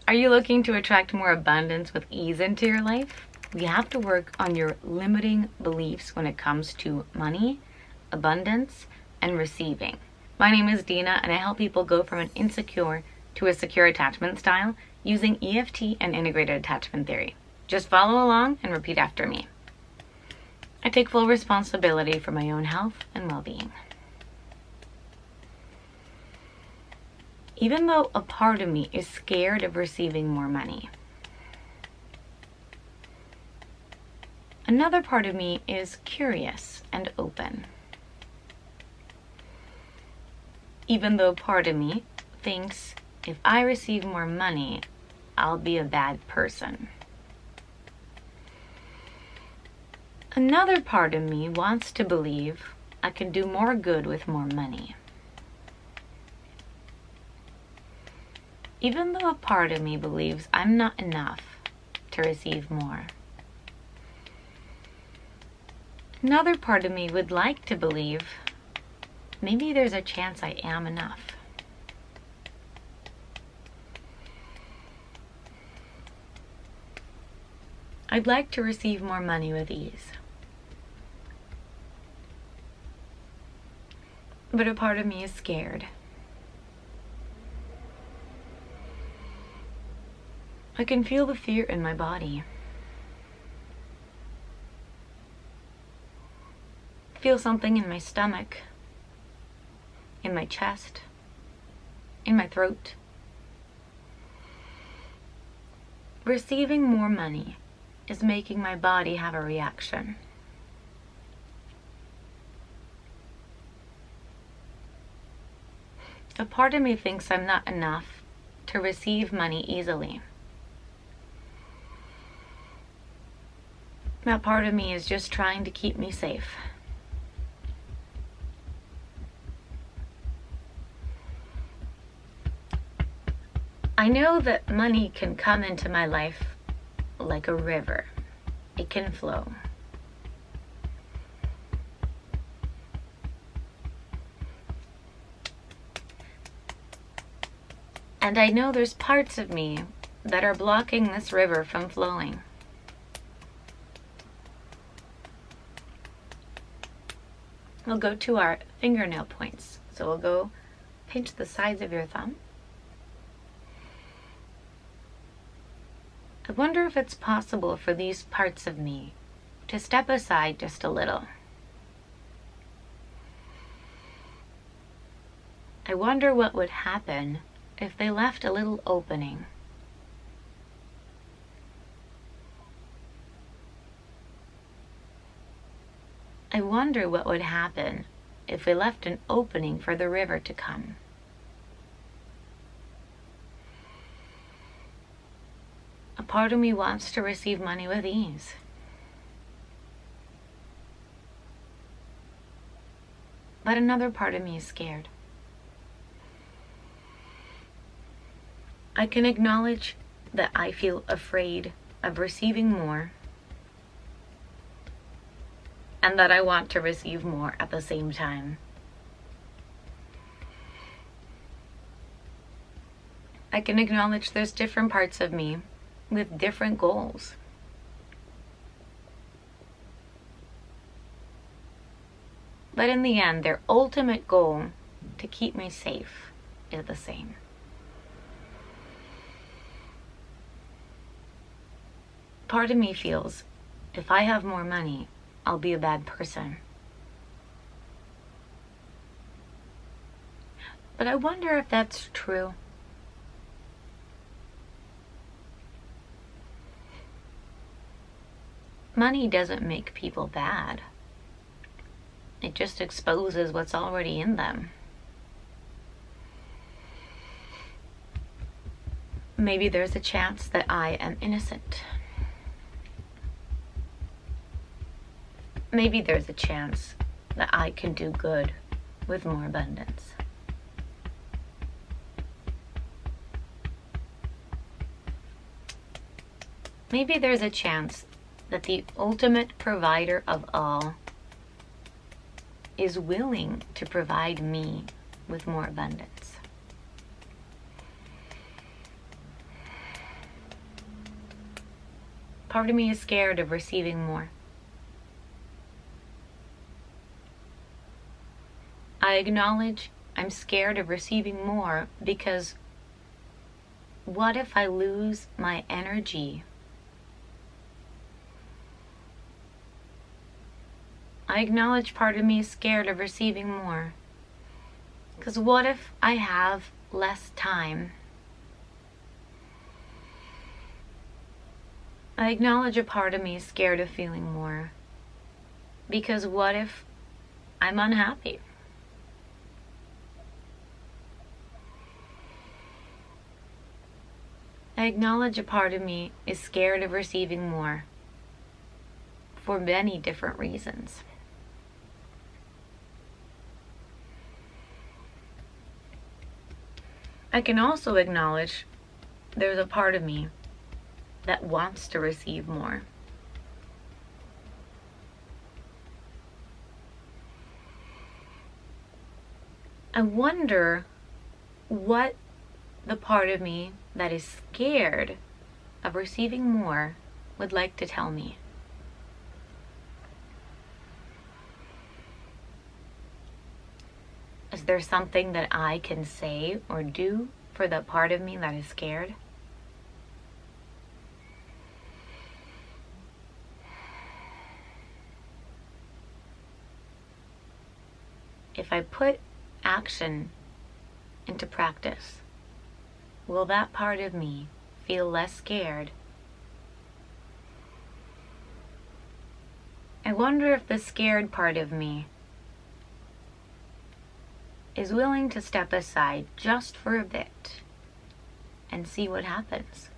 Are you looking to attract more abundance with ease into your life? We have to work on your limiting beliefs when it comes to money, abundance, and receiving. My name is Dina, and I help people go from an insecure to a secure attachment style using EFT and integrated attachment theory. Just follow along and repeat after me. I take full responsibility for my own health and well-being. Even though a part of me is scared of receiving more money, another part of me is curious and open. Even though part of me thinks if I receive more money, I'll be a bad person. Another part of me wants to believe I can do more good with more money. Even though a part of me believes I'm not enough to receive more. Another part of me would like to believe maybe there's a chance I am enough. I'd like to receive more money with ease. But a part of me is scared. I can feel the fear in my body. Feel something in my stomach, in my chest, in my throat. Receiving more money is making my body have a reaction. A part of me thinks I'm not enough to receive money easily. That part of me is just trying to keep me safe. I know that money can come into my life like a river. It can flow. And I know there's parts of me that are blocking this river from flowing. We'll go to our fingernail points. So we'll go pinch the sides of your thumb. I wonder if it's possible for these parts of me to step aside just a little. I wonder what would happen if they left a little opening. I wonder what would happen if we left an opening for the river to come. A part of me wants to receive money with ease. But another part of me is scared. I can acknowledge that I feel afraid of receiving more, and that I want to receive more at the same time. I can acknowledge there's different parts of me with different goals. But in the end, their ultimate goal to keep me safe is the same. Part of me feels if I have more money, I'll be a bad person. But I wonder if that's true. Money doesn't make people bad. It just exposes what's already in them. Maybe there's a chance that I am innocent. Maybe there's a chance that I can do good with more abundance. Maybe there's a chance that the ultimate provider of all is willing to provide me with more abundance. part of me is scared of receiving more. I acknowledge I'm scared of receiving more because what if I lose my energy? I acknowledge part of me is scared of receiving more because what if I have less time? I acknowledge a part of me is scared of feeling more because what if I'm unhappy? I acknowledge a part of me is scared of receiving more for many different reasons. I can also acknowledge there's a part of me that wants to receive more. I wonder what the part of me that is scared of receiving more would like to tell me. Is there something that I can say or do for the part of me that is scared? If I put action into practice, will that part of me feel less scared? I wonder if the scared part of me is willing to step aside just for a bit and see what happens.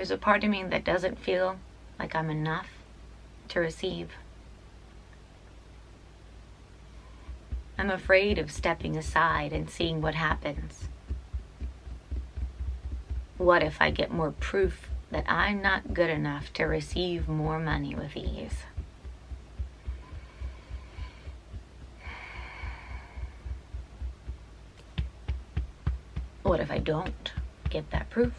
There's a part of me that doesn't feel like I'm enough to receive. I'm afraid of stepping aside and seeing what happens. What if I get more proof that I'm not good enough to receive more money with ease? What if I don't get that proof?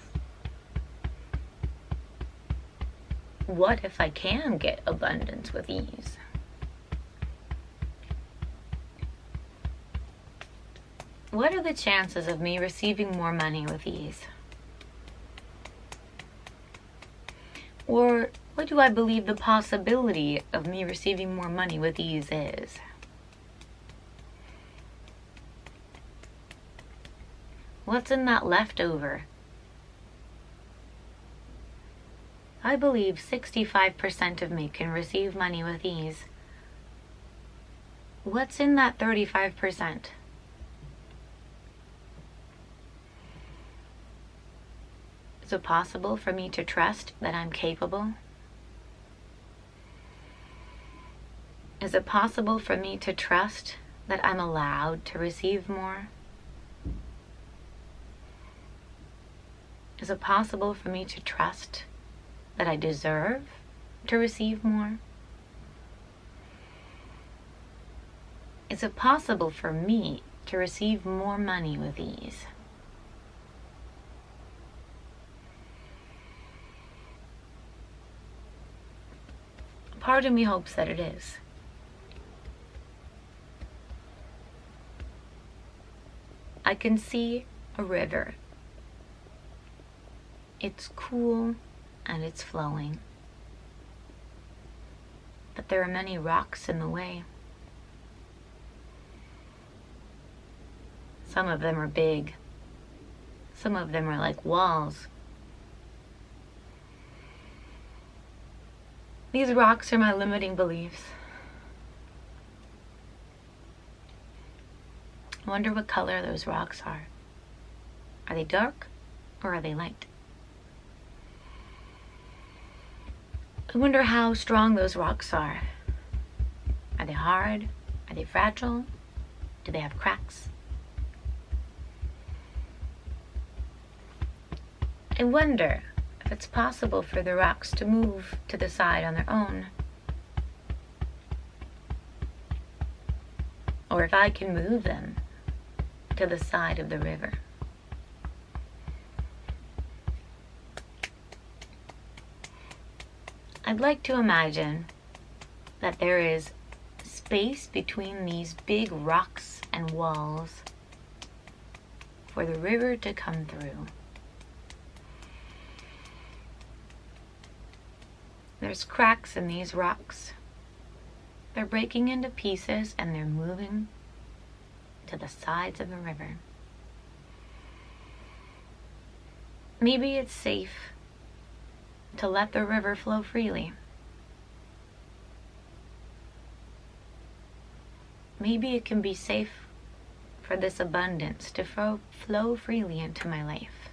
What if I can get abundance with ease? What are the chances of me receiving more money with ease? Or what do I believe the possibility of me receiving more money with ease is? What's in that leftover? I believe 65% of me can receive money with ease. What's in that 35%? Is it possible for me to trust that I'm capable? Is it possible for me to trust that I'm allowed to receive more? Is it possible for me to trust that I deserve to receive more? Is it possible for me to receive more money with ease? Part of me hopes that it is. I can see a river. It's cool and it's flowing, but there are many rocks in the way. Some of them are big. Some of them are like walls. These rocks are my limiting beliefs. I wonder what color those rocks are. Are they dark or are they light? I wonder how strong those rocks are. Are they hard? Are they fragile? Do they have cracks? I wonder if it's possible for the rocks to move to the side on their own. Or if I can move them to the side of the river. I'd like to imagine that there is space between these big rocks and walls for the river to come through. There's cracks in these rocks. They're breaking into pieces and they're moving to the sides of the river. Maybe it's safe to let the river flow freely. Maybe it can be safe for this abundance to flow freely into my life.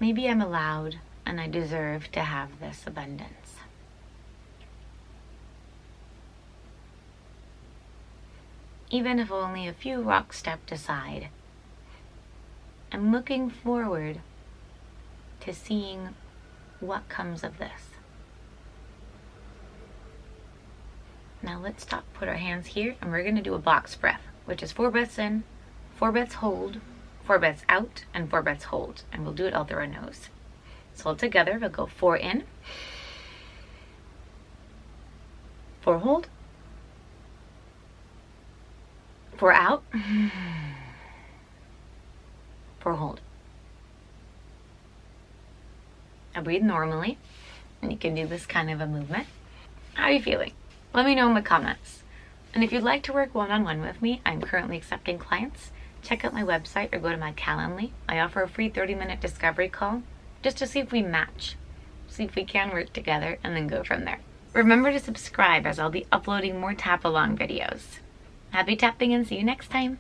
Maybe I'm allowed and I deserve to have this abundance. Even if only a few rocks stepped aside, I'm looking forward to seeing what comes of this. Now let's stop, put our hands here, and we're going to do a box breath, which is 4 breaths in, 4 breaths hold, 4 breaths out, and 4 breaths hold. And we'll do it all through our nose. So all together, we'll go 4 in, 4 hold, 4 out, 4 hold. Now breathe normally, and you can do this kind of a movement. How are you feeling? Let me know in the comments. And if you'd like to work one-on-one with me, I'm currently accepting clients. Check out my website or go to my Calendly. I offer a free 30-minute discovery call just to see if we match, see if we can work together, and then go from there. Remember to subscribe as I'll be uploading more tap-along videos. Happy tapping and see you next time.